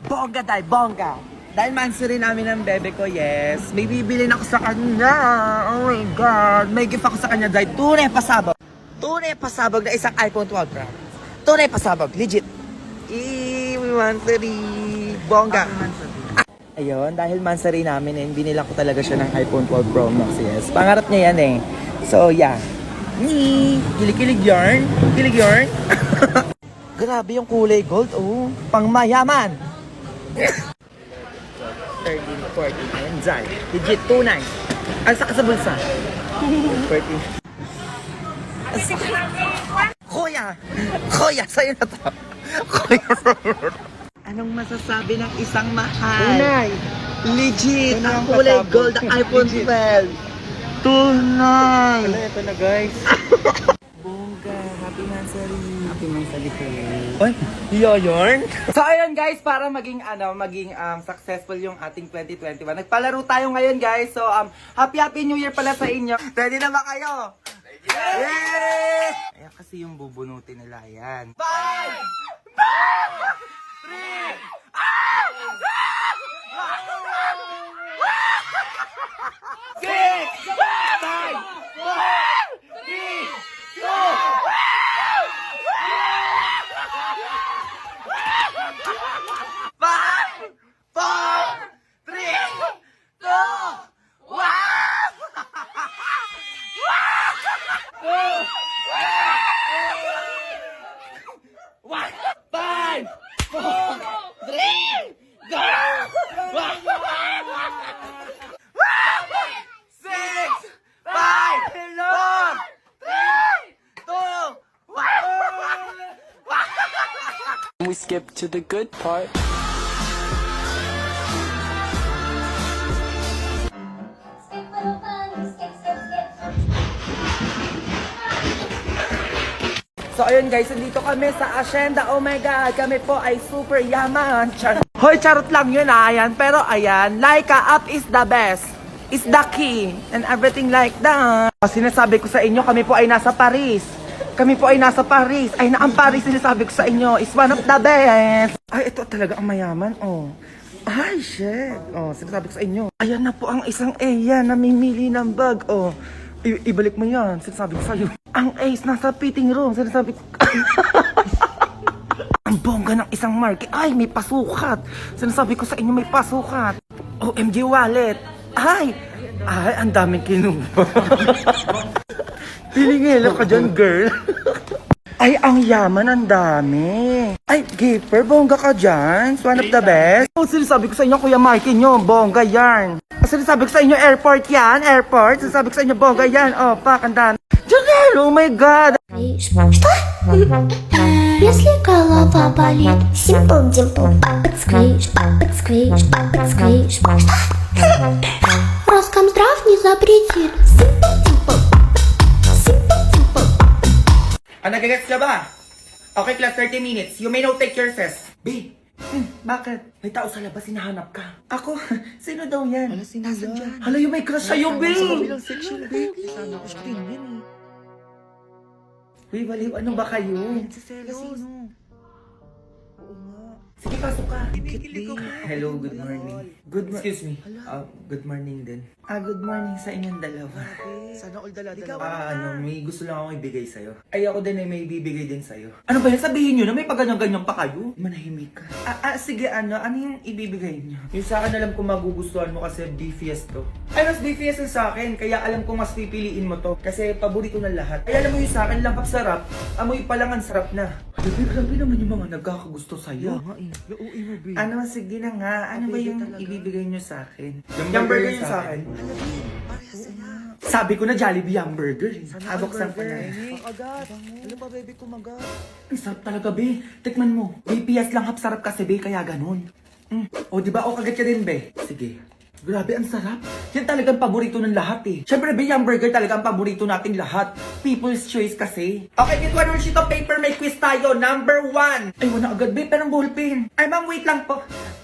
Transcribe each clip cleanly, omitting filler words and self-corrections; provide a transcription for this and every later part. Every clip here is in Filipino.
Bongga dahil, bongga. Dahil mansuri namin ng bebe ko, yes. May bibilin ako sa kanya. Oh my God. May gift ako sa kanya dahil tunay pasabog. Tunay pasabog na isang iPhone 12 Pro. Tunay pasabog, legit. Mansuri. Bongga. Ayun, dahil mansuri namin, binilang ko talaga siya ng iPhone 12 Pro Max, yes. Pangarap niya yan eh. So, yeah. Kilig-kilig yarn. Kilig yarn. Grabe yung kulay gold, oh. Pang mayaman. 13, 14, ayan, Zay. Legit, tunay. Ang saka sa bulsa. 14. Kuya! Kuya, sa'yo na to. Kuya. Anong masasabi ng isang mahal? Tunay. Legit, Tunay ang ang kulay pasabog. gold ng iPhone 12. Tunay. Wala, ito na guys. Bongga, happy mansari. Happy Mansari kayo. Oy, yarn. So ayun guys, para maging successful yung ating 2021. Nagpalaro tayo ngayon guys. So happy New Year pala sa inyo. Ready na ba kayo? Yes! Ayan kasi yung bubunutin nila yan. 5 4 3 6 5 We skip to the good part. So ayun guys, nandito kami sa Hacienda. Oh my God, kami po ay super yaman. Hoy, charot lang yun ayan. Pero ayan, Laika up is the best. Is the key. And everything like that. Sinasabi ko sa inyo, kami po ay nasa Paris. Kami po ay nasa Paris. Ay na ang Paris, sinasabi ko sa inyo, is one of the best. Ay, ito talaga ang mayaman, oh. Ay, shit. Oh, sinasabi ko sa inyo. Ayan na po ang isang Eya namimili ng bag, oh. Ibalik mo yan, sinasabi ko sa'yo. Ang Ace nasa fitting room, sinasabi ko. Ang bongga ng isang market. Ay, may pasukat. Sinasabi ko sa inyo, may pasukat. OMG wallet. Ay, ang daming kinuha. Pilingelo ka dyan, girl. Ay, ang yaman, ang dami. Ay, Gipper, bongga ka dyan. It's one of the best. Oh, sinasabi ko sa inyo, Kuya Mikey nyo, bongga yarn. Sinasabi ko sa inyo, airport yan, airport. Sinasabi ko sa inyo, bongga yan. Oh, pak, ang dami. Janelle, oh my God. Что? Если голова болит, Simple Dimple, папа сквиш, Что? Роскомздрав не запретит. Simple Dimple, Simple Dimple. Nagagets ka ba? Okay, class, 30 minutes. You may now take your test. B, bakit? May tao sa labas, hinahanap ka. Ako? Sino daw yan? Wala, sinasan dyan. Hala, yung may crush sa'yo, B! Sa kabilang section, babe. Sana ko siya tingnan eh. Uy, baliw, ano ba kayo? Si Cela, sino? Oo nga. Sige, pasok ka. Kinikilig ako. Hello, good morning. Excuse me. Good morning din. Good morning sa inyong dalawa. Sana all dala-dala. May gusto lang akong ibigay sa'yo. Ay, ako din ay may bibigay din sa'yo. Ano ba yan? Sabihin nyo na may pagganyan-ganyan pa kayo? Manahimik ka. Sige, ano yung ibibigay nyo? Yung sa akin alam ko magugustuhan mo kasi BFS to. Ay, mas BFS yung sa akin, kaya alam ko mas pipiliin mo to. Kasi paborito ng lahat. Ay, alam mo yung sa akin, langkap sarap. Amoy pa lang ang sarap na. Grabe naman yung mga nagkakagusto sa'yo. Ano, sige na nga. Ano ba yung ibibigay nyo sa akin? Yung burger yung sa akin. Sabi ko na Jollibee yung burger. Aboksan ko na. Agad. Ano pa, baby, kumagat? Ang sarap talaga, be. Tikman mo. BPS lang sarap kasi, be. Kaya ganun. O, diba? O, kagat ka din, be. Sige. Grabe, ang sarap. Yan talagang paborito ng lahat eh. Siyempre, be, yung burger talaga ang paborito nating lahat. People's choice kasi. Okay, get one more sheet of paper. May quiz tayo. Number 1. Ay, wala agad, be. Pero ballpen. Ay, ma'am, wait lang po.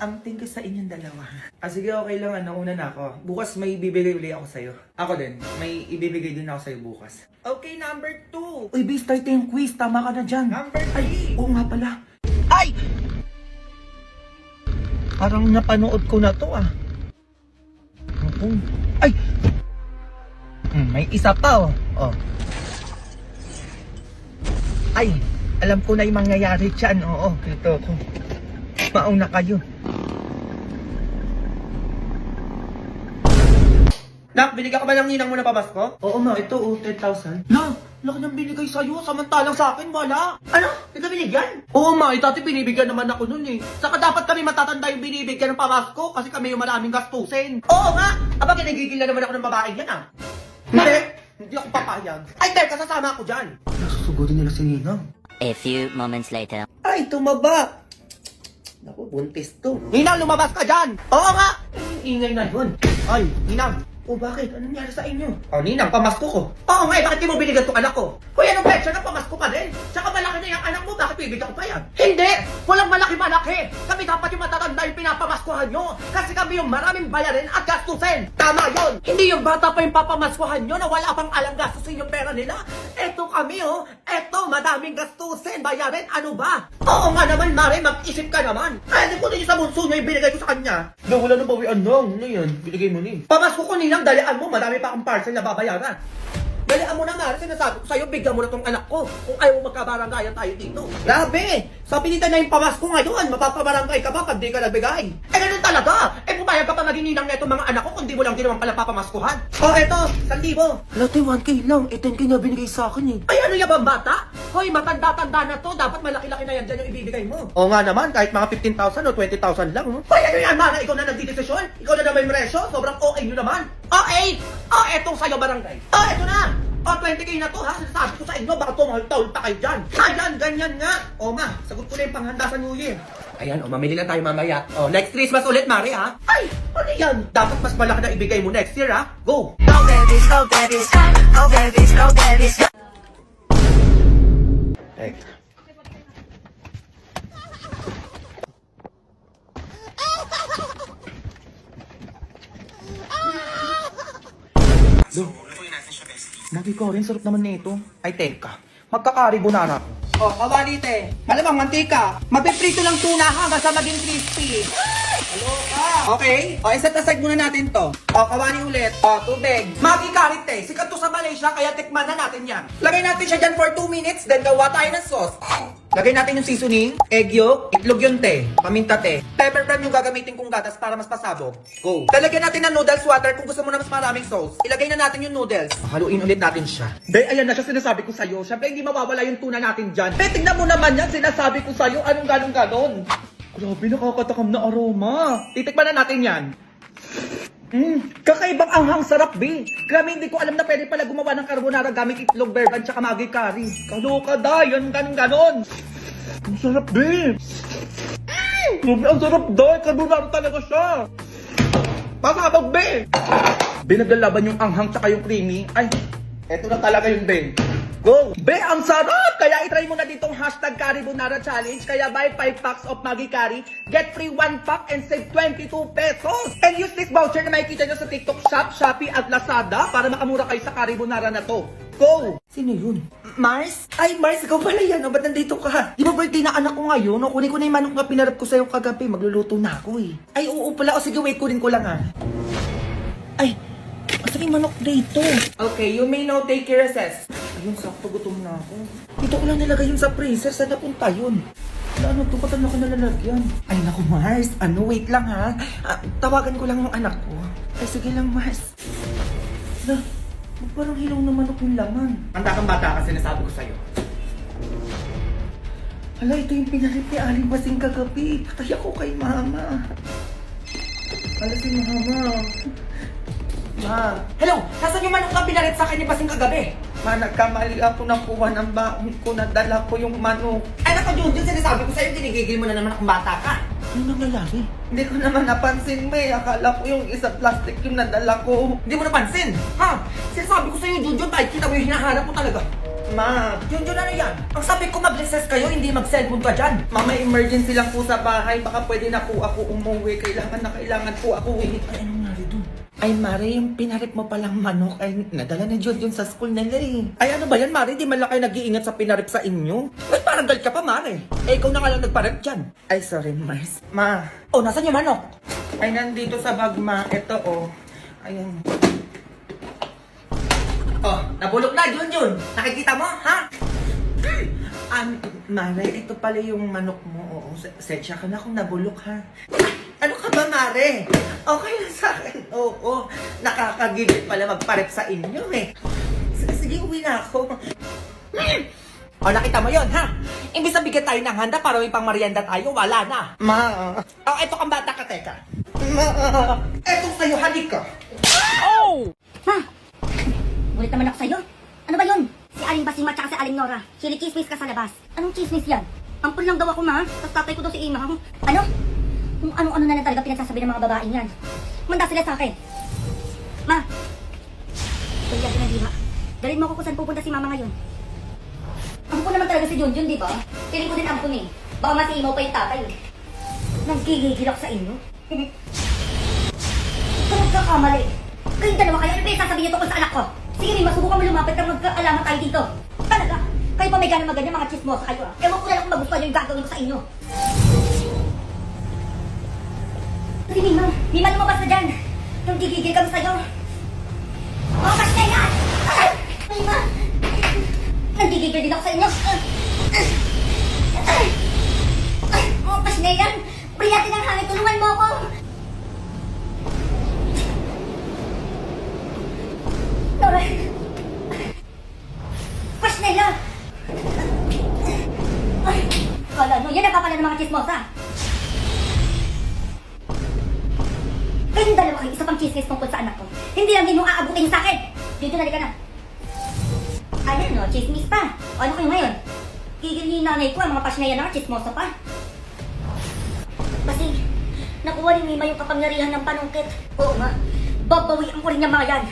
Thank you sa inyong dalawa. Sige, okay lang. Una na ako. Bukas may ibibigay ulit ako sa'yo. Ako din. May ibibigay din ako sa'yo bukas. Okay, number 2. Uy, be, start yung quiz. Tama ka na dyan. Number 3. Ay, oo nga pala. Ay! Parang napanood ko na to ah. Ako. Ay! May isa pa oh. Oh. Ay, alam ko na yung mangyayari dyan. Oo, ito ko. Mauna kayo. Nak, binigyan ka ba ng ninang mo na pamasko? Oo ma, ito 10,000. Na, laki nang binigay sa'yo, samantalang sa akin wala. Ano? Hindi ka binigyan? Oo ma, dati binibigyan naman ako nun eh. Saka dapat kami matatanda yung binibigyan ng pamasko kasi kami yung maraming gastusin. Oo nga! Aba, kinagigil na naman ako ng babae yan ah. Hindi ako papayag. Ay, teka, sasama ako dyan. Nasusugodin nila si Ninang. A few moments later. Ay, tumaba! Naku, buntis to. Ninang, lumabas ka dyan! Oo nga! Ingay na yun. Ay, Ninang. O bakit? Anong nangyari sa inyo? O Ninang, pamasko ko. Oo nga, bakit di mo binigyan tong anak ko? Kuya, anong petsa na pamasko ka din? Tsaka malaki na yung anak mo, bakit bibigyan ko pa yan? Hindi! Walang malaki-malaki! Kami dapat yung matatanda yung pinapamaskuhan nyo! Kasi kami yung maraming bayarin at gastusin! Tama yon! Hindi yung bata pa yung papamaskuhan nyo na wala pang alam gastusin yung pera nila! Eto kami oh! Eto, madaming gastusin, bayarin, ano ba? Oo nga naman, Mare, mag-isip ka naman! Ay, ko din sa bunso nyo yung binigay ko sa kanya! Na wala nang bawian lang, ano yan? Binigay mo ni. Pamasko ko nilang dalian mo, madami pa akong parcel na babayaran! Dalian mo na nga, sinasabi ko sa'yo, bigyan mo na tong anak ko kung ayaw mo magkabaranggayan tayo dito. Grabe! Sa pilitan na yung pamasko ngayon, mapapabarangay ka ba pag di ka nagbigay? Eh ganun talaga! Eh pumayag ka pa maging ninang na itong mga anak ko kung di mo lang din naman pala papamaskuhan. O eto, 1,000. Lati, 1K lang. 10K na binigay sa akin eh. Ay ano yan bang bata? Hoy, matanda-tanda na to. Dapat malaki-laki na yan dyan yung ibibigay mo. O nga naman, kahit mga 15,000 o 20,000 lang. Hoy, ano yan, Mana? Ikaw na nagdidesisyon? Ikaw na naman yung resyo? Sobrang OA nyo naman. OA! O, etong sa'yo barangay. O, eto na! O, 20K na to ha? Sinasabi ko sa inyo, baka tumahol-tahol pa kayo dyan. Ayan, ganyan nga. O ma, sagot ko na yung panghanda sa New Year. Ayan, o mamili na tayo mamaya. O, next Christmas ulit, Mari ha? Ay, ano yan? Dapat mas malaki na ibigay mo next year ha? Go! Go babies, go babies, go babies, go babies. Hey. Magi ko rin, sarap naman nito. Ay, teka. Magkakaribo-nara ko. Oh, kabalite. Malamang mantika. Mapiprito lang tuna hanggang sa maging crispy. Okay? O, iset aside muna natin to. O, kawani ulit. O, tubig. Magi karite. Sikat to sa Malaysia, kaya tikman na natin yan. Lagay natin siya dyan for 2 minutes, then gawa tayo ng sauce. Lagay natin yung seasoning, egg yolk, itlog yung te, paminta te. Pepper brand yung gagamitin kong gatas para mas pasabog. Go! Talagyan natin ng noodles water kung gusto mo na mas maraming sauce. Ilagay na natin yung noodles. Haluin ulit natin siya. Be, ayan na siya sinasabi ko sa'yo. Siyempre hindi mawawala yung tuna natin dyan. Be, tingnan mo naman yan. Sinasabi ko sa'yo. Anong ganon? Grabe, nakakatakam na aroma. Titikman na natin yan. Kakaibang anghang sarap, be. Grabe, hindi ko alam na pwede pala gumawa ng carbonara gamit itlog, berban, tsaka magi curry. Kaloka da, yan ganon. Ang sarap, be. Grabe, ang sarap da. Carbonara talaga siya. Pasabog, be. Binaglalaban yung anghang tsaka yung creamy. Ay, eto na talaga yung be. Go! Be, ang sarap! Kaya itry mo na ditong hashtag Caribonara Challenge. Kaya buy 5 packs of Maggi Curry, get free 1 pack and save 22 pesos. And use this voucher na makikita nyo sa TikTok Shop, Shopee at Lazada para makamura kayo sa Caribonara na to. Go! Sino yun? Mars? Ay, Mars, ikaw pala yan. O, ba't nandito ka? Di ba birthday na anak ko ngayon? O, kunin ko na yung manok na pinarap ko sa'yo kagabi. Magluluto na ako eh. Ay, oo pala. O, sige, wait, kunin ko lang ha. Ay, asan yung manok dito? Okay, you may now take your recess. Ayun, sakto gutom na ako. Dito ko lang nilagay yun sa freezer. Saan napunta yun? Ano to? Ba't ano ko nalalagyan? Ay, naku, Mars. Ano, wait lang ha. Tawagan ko lang yung anak ko. Ay, sige lang, Mars. Na, parang hilaw na manok yung laman. Handa kang bata kasi nasabi ko sa'yo. Hala, ito yung pinalit ni Aling Basing kagabi. Patay ako kay Mama. Hala, si Mama. Ma. Hello! Nasaan yung manok na pinalit sa akin ni Basing kagabi? Ma, nagkamali ako nakuha ng baon ko. Nadala ko yung manok. Ay, naku, Junjun, sinasabi ko sa'yo, dinigigil mo na naman akong bata ka. Ano nangyayari? Hindi ko naman napansin, May. Akala ko yung isang plastic yung nadala ko. Hindi mo napansin? Ha? Sinasabi ko sa'yo, Junjun, kahit kita mo yung hinahanap mo talaga. Ma, Junjun, ano yan? Ang sabi ko mag-recess kayo, hindi mag-cellphone ka dyan. Ma, may emergency lang po sa bahay. Baka pwede na po ako umuwi. Kailangan po ako uwi. Ay, anong nangyari dun? Ay, Mare, yung pinarip mo palang manok, ay nadala na Jun sa school nila eh. Ay, ano ba yan, Mare? Di man lang kayo nag-iingat sa pinarip sa inyo? Ba't parang gal ka pa, Mare? Eh, ikaw na nga lang nagparip dyan. Ay, sorry, Mars. Ma. Oh, nasan yung manok? Ay, nandito sa bag, Ma. Ito, oh. Ayan. Oh, nabulok na, Jun. Nakikita mo, ha? Mare, ito pala yung manok mo. Oo, sensya ka na kung nabulok, ha? Ano ka ba, Mare? Okay lang sa akin. Oo, nakakagigil pala magparep sa inyo, eh. Sige, uwi na ako. O, nakita mo yon ha? Imbis na bigyan tayo ng handa para may pang merienda tayo, wala na. Ma. Oh, eto kang bata ka, teka. Ma. Eto sa'yo, halika. Ma! Gulit naman ako sa'yo. Ano ba yun? Si Aling Basima at si Aling Nora. Chinichismis ka sa labas. Anong chismis yan? Ampun lang daw ako, ma. Tapos tatay ko daw si Ima. Ano? Kung ano-ano na lang talaga pinagsasabi ng mga babaeng yan. Manda sila sa akin. Ma! Kaya ka na, di ba? Dalhin mo ako kung saan pupunta si mama ngayon. Ampun naman talaga si Junjun, di ba? Piling ko din ampun eh. Baka masimaw pa yung tatay. Nagigigil ako sa inyo. Ikaw nagkakamali. Kayong dalawa kayo, ano ba yung sasabihin niyo tungkol sa anak ko? Sige, may masubukan mo lumapit na magkaalaman tayo dito. Talaga? Kayo pa may ganang maganyan, mga chismosa kayo ah. Ewan ko na lang kung magustuhan niyo yung gagawin ko sa inyo. Si Mima lumabas na dyan. Yung gigigil kami sa'yo. Lumabas na yan! Mima! Nagigigil din ako sa inyo. Lumabas na yan! Briyatin ang hangin, tulungan mo ako! Nora! Pasnela! Ay! Kala nyo, yan ang kapala ng mga chismosa! Kayong dalawa kayo, isa pang chismis tungkol sa anak ko. Hindi lang din mo aabutin sa akin! Dito na ka na. Ayan no, chismis pa. O ano kayo ngayon? Gigil ni nanay ko, ang mga pasnela na chismosa pa. Kasi, nakuha ni Mima yung kapangyarihan ng panungkit. Oo nga, babawian ko rin yung mga yan.